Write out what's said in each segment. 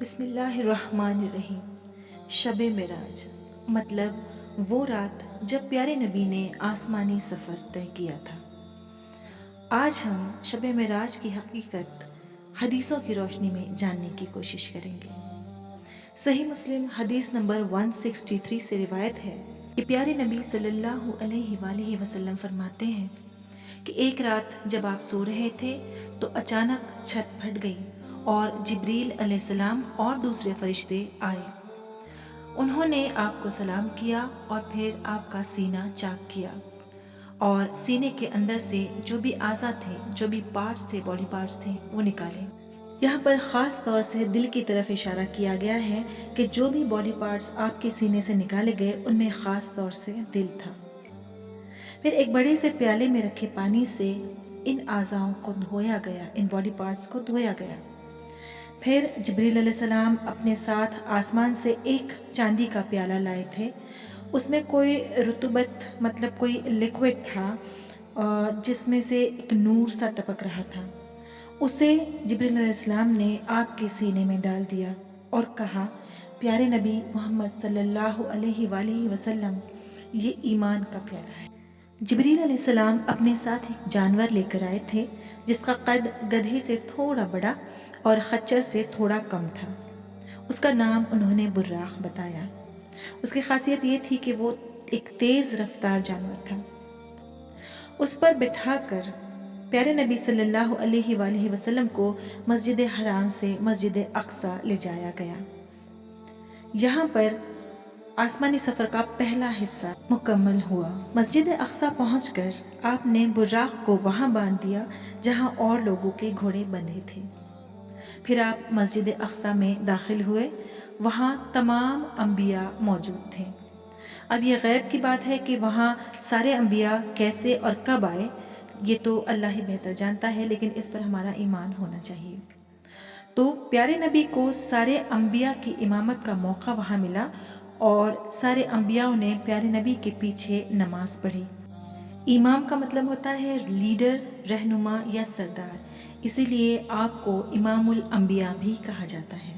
بسم اللہ الرحمن الرحیم۔ شب معراج مطلب وہ رات جب پیارے نبی نے آسمانی سفر طے کیا تھا۔ آج ہم شب معراج کی حقیقت حدیثوں کی روشنی میں جاننے کی کوشش کریں گے۔ صحیح مسلم حدیث نمبر 163 سے روایت ہے کہ پیارے نبی صلی اللہ علیہ وآلہ وسلم فرماتے ہیں کہ ایک رات جب آپ سو رہے تھے تو اچانک چھت پھٹ گئی اور جبریل علیہ السلام اور دوسرے فرشتے آئے۔ انہوں نے آپ کو سلام کیا اور پھر آپ کا سینہ چاک کیا اور سینے کے اندر سے جو بھی اعضاء تھے، جو بھی پارٹس تھے، باڈی پارٹس تھے، وہ نکالے۔ یہاں پر خاص طور سے دل کی طرف اشارہ کیا گیا ہے کہ جو بھی باڈی پارٹس آپ کے سینے سے نکالے گئے ان میں خاص طور سے دل تھا۔ پھر ایک بڑے سے پیالے میں رکھے پانی سے ان اعضاؤں کو دھویا گیا، ان باڈی پارٹس کو دھویا گیا۔ پھر جبریل علیہ السلام اپنے ساتھ آسمان سے ایک چاندی کا پیالہ لائے تھے۔ اس میں کوئی رطوبت مطلب کوئی لیکوڈ تھا جس میں سے ایک نور سا ٹپک رہا تھا۔ اسے جبریل علیہ السلام نے آپ کے سینے میں ڈال دیا اور کہا، پیارے نبی محمد صلی اللہ علیہ وآلہ وسلم، یہ ایمان کا پیالہ ہے۔ جبریل علیہ السلام اپنے ساتھ ایک جانور لے کر آئے تھے جس کا قد گدھے سے تھوڑا بڑا اور خچر سے تھوڑا کم تھا۔ اس کا نام انہوں نے براق بتایا۔ اس کی خاصیت یہ تھی کہ وہ ایک تیز رفتار جانور تھا۔ اس پر بٹھا کر پیارے نبی صلی اللہ علیہ وآلہ وسلم کو مسجد حرام سے مسجد اقصی لے جایا گیا۔ یہاں پر آسمانی سفر کا پہلا حصہ مکمل ہوا۔ مسجد اقصی پہنچ کر آپ نے براق کو وہاں باندھ دیا جہاں اور لوگوں کے گھوڑے بندھے تھے۔ پھر آپ مسجد اقصی میں داخل ہوئے، وہاں تمام انبیاء موجود تھے۔ اب یہ غیب کی بات ہے کہ وہاں سارے انبیاء کیسے اور کب آئے، یہ تو اللہ ہی بہتر جانتا ہے، لیکن اس پر ہمارا ایمان ہونا چاہیے۔ تو پیارے نبی کو سارے انبیاء کی امامت کا موقع وہاں ملا اور سارے انبیاء نے پیارے نبی کے پیچھے نماز پڑھی۔ امام کا مطلب ہوتا ہے لیڈر، رہنما یا سردار، اسی لیے آپ کو امام الانبیاء بھی کہا جاتا ہے۔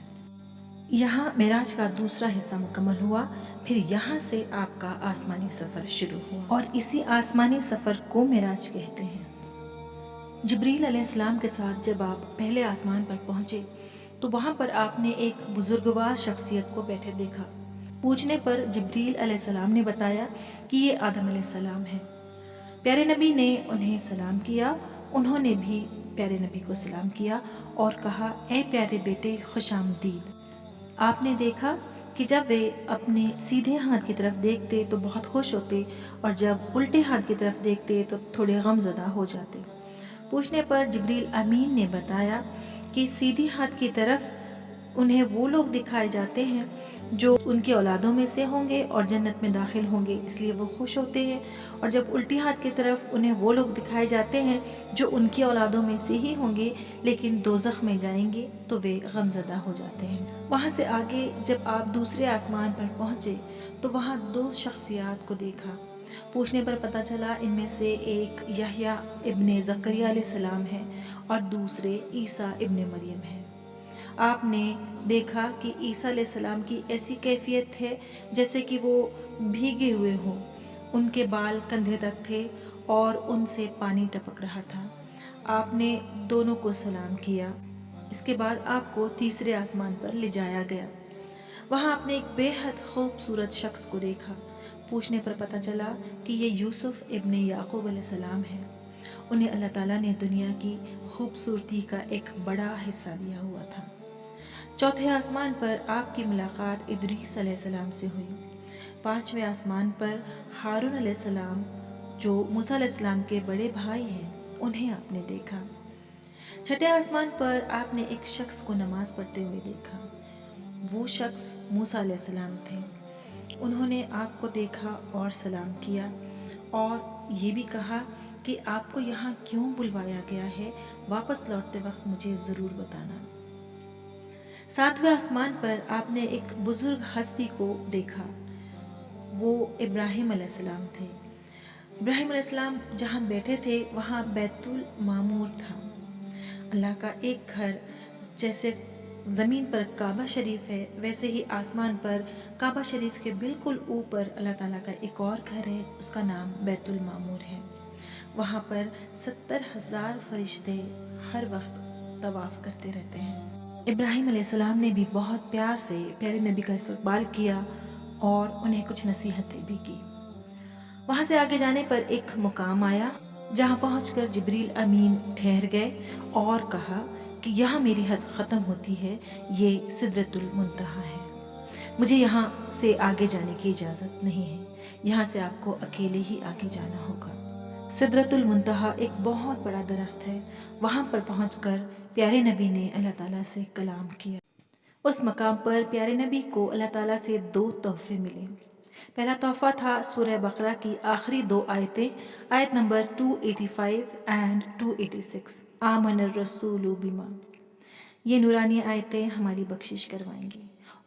یہاں معراج کا دوسرا حصہ مکمل ہوا، پھر یہاں سے آپ کا آسمانی سفر شروع ہوا اور اسی آسمانی سفر کو معراج کہتے ہیں۔ جبریل علیہ السلام کے ساتھ جب آپ پہلے آسمان پر پہنچے تو وہاں پر آپ نے ایک بزرگوار شخصیت کو بیٹھے دیکھا۔ پوچھنے پر جبریل علیہ السلام نے بتایا کہ یہ آدم علیہ السلام ہے۔ پیارے نبی نے انہیں سلام کیا، انہوں نے بھی پیارے نبی کو سلام کیا اور کہا، اے پیارے بیٹے، خوش آمدید۔ آپ نے دیکھا کہ جب وہ اپنے سیدھے ہاتھ کی طرف دیکھتے تو بہت خوش ہوتے اور جب الٹے ہاتھ کی طرف دیکھتے تو تھوڑے غم زدہ ہو جاتے۔ پوچھنے پر جبریل امین نے بتایا کہ سیدھی ہاتھ کی طرف انہیں وہ لوگ دکھائے جاتے ہیں جو ان کی اولادوں میں سے ہوں گے اور جنت میں داخل ہوں گے، اس لیے وہ خوش ہوتے ہیں، اور جب الٹی ہاتھ کی طرف انہیں وہ لوگ دکھائے جاتے ہیں جو ان کی اولادوں میں سے ہی ہوں گے لیکن دوزخ میں جائیں گے تو وہ غمزدہ ہو جاتے ہیں۔ وہاں سے آگے جب آپ دوسرے آسمان پر پہنچے تو وہاں دو شخصیات کو دیکھا۔ پوچھنے پر پتہ چلا ان میں سے ایک یحییٰ ابن زکریا علیہ السلام ہے اور دوسرے عیسیٰ ابن مریم ہے۔ آپ نے دیکھا کہ عیسیٰ علیہ السلام کی ایسی کیفیت ہے جیسے کہ وہ بھیگے ہوئے ہوں، ان کے بال کندھے تک تھے اور ان سے پانی ٹپک رہا تھا۔ آپ نے دونوں کو سلام کیا۔ اس کے بعد آپ کو تیسرے آسمان پر لے جایا گیا۔ وہاں آپ نے ایک بے حد خوبصورت شخص کو دیکھا۔ پوچھنے پر پتہ چلا کہ یہ یوسف ابن یعقوب علیہ السلام ہے۔ انہیں اللہ تعالیٰ نے دنیا کی خوبصورتی کا ایک بڑا حصہ دیا ہوا تھا۔ چوتھے آسمان پر آپ کی ملاقات ادریس علیہ السلام سے ہوئی۔ پانچویں آسمان پر ہارون علیہ السلام جو موسیٰ علیہ السلام کے بڑے بھائی ہیں، انہیں آپ نے دیکھا۔ چھٹے آسمان پر آپ نے ایک شخص کو نماز پڑھتے ہوئے دیکھا۔ وہ شخص موسیٰ علیہ السلام تھے۔ انہوں نے آپ کو دیکھا اور سلام کیا اور یہ بھی کہا کہ آپ کو یہاں کیوں بلوایا گیا ہے، واپس لوٹتے وقت مجھے ضرور بتانا۔ ساتویں آسمان پر آپ نے ایک بزرگ ہستی کو دیکھا۔ وہ ابراہیم علیہ السلام تھے۔ ابراہیم علیہ السلام جہاں بیٹھے تھے وہاں بیت المعمور تھا، اللہ کا ایک گھر جیسے زمین پر کعبہ شریف ہے، ویسے ہی آسمان پر کعبہ شریف کے بالکل اوپر اللہ تعالیٰ کا ایک اور گھر ہے، اس کا نام بیت المعمور ہے۔ وہاں پر 70,000 فرشتے ہر وقت طواف کرتے رہتے ہیں۔ ابراہیم علیہ السلام نے بھی بہت پیار سے پیارے نبی کا استقبال کیا اور انہیں کچھ نصیحتیں بھی کی۔ وہاں سے آگے جانے پر ایک مقام آیا جہاں پہنچ کر جبریل امین ٹھہر گئے اور کہا کہ یہاں میری حد ختم ہوتی ہے، یہ سدرۃ المنتہا ہے، مجھے یہاں سے آگے جانے کی اجازت نہیں ہے، یہاں سے آپ کو اکیلے ہی آگے جانا ہوگا۔ سدرۃ المنتہا ایک بہت بڑا درخت ہے، وہاں پر پہنچ کر پیارے نبی نے اللہ تعالیٰ سے کلام کیا۔ اس مقام پر پیارے نبی کو اللہ تعالیٰ سے 2 تحفے ملے۔ پہلا تحفہ تھا سورہ بقرہ کی آخری 2 آیتیں، آیت نمبر 285 اینڈ 286، آمن الرسول بما۔ یہ نورانی آیتیں ہماری بخشش کروائیں گی۔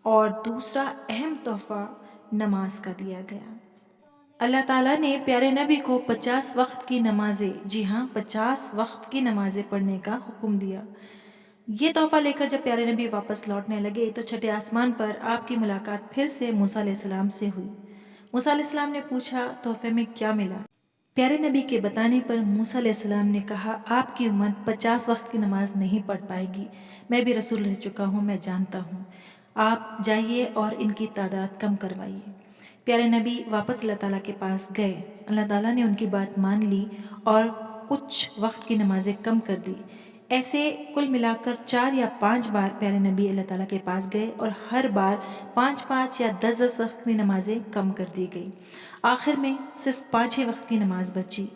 اور دوسرا اہم تحفہ نماز کا دیا گیا۔ اللہ تعالیٰ نے پیارے نبی کو 50 وقت کی نمازیں، جی ہاں 50 وقت کی نمازیں پڑھنے کا حکم دیا۔ یہ تحفہ لے کر جب پیارے نبی واپس لوٹنے لگے تو چھٹے آسمان پر آپ کی ملاقات پھر سے موسیٰ علیہ السلام سے ہوئی۔ موسیٰ علیہ السلام نے پوچھا تحفے میں کیا ملا؟ پیارے نبی کے بتانے پر موسیٰ علیہ السلام نے کہا آپ کی امت 50 وقت کی نماز نہیں پڑھ پائے گی، میں بھی رسول رہ چکا ہوں، میں جانتا ہوں، آپ جائیے اور ان کی تعداد کم کروائیے۔ پیارے نبی واپس اللہ تعالیٰ کے پاس گئے، اللہ تعالیٰ نے ان کی بات مان لی اور کچھ وقت کی نمازیں کم کر دی۔ ایسے کل ملا کر 4 یا 5 بار پیارے نبی اللہ تعالیٰ کے پاس گئے اور ہر بار 5 یا 10 وقت کی نمازیں کم کر دی گئی۔ آخر میں صرف 5 ہی وقت کی نماز بچی۔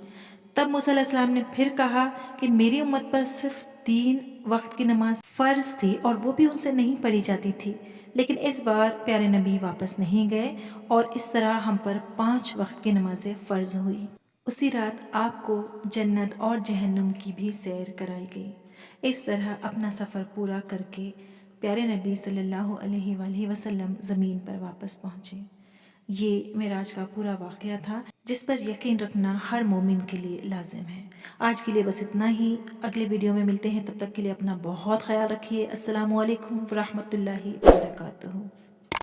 تب موسیٰ علیہ السلام نے پھر کہا کہ میری امت پر صرف 3 وقت کی نماز فرض تھی اور وہ بھی ان سے نہیں پڑھی جاتی تھی، لیکن اس بار پیارے نبی واپس نہیں گئے اور اس طرح ہم پر 5 وقت کی نمازیں فرض ہوئی۔ اسی رات آپ کو جنت اور جہنم کی بھی سیر کرائی گئی۔ اس طرح اپنا سفر پورا کر کے پیارے نبی صلی اللہ علیہ وآلہ وسلم زمین پر واپس پہنچے۔ یہ معراج کا پورا واقعہ تھا جس پر یقین رکھنا ہر مومن کے لیے لازم ہے۔ آج کے لیے بس اتنا ہی، اگلے ویڈیو میں ملتے ہیں، تب تک کے لیے اپنا بہت خیال رکھیے۔ السلام علیکم ورحمۃ اللہ وبرکاتہ۔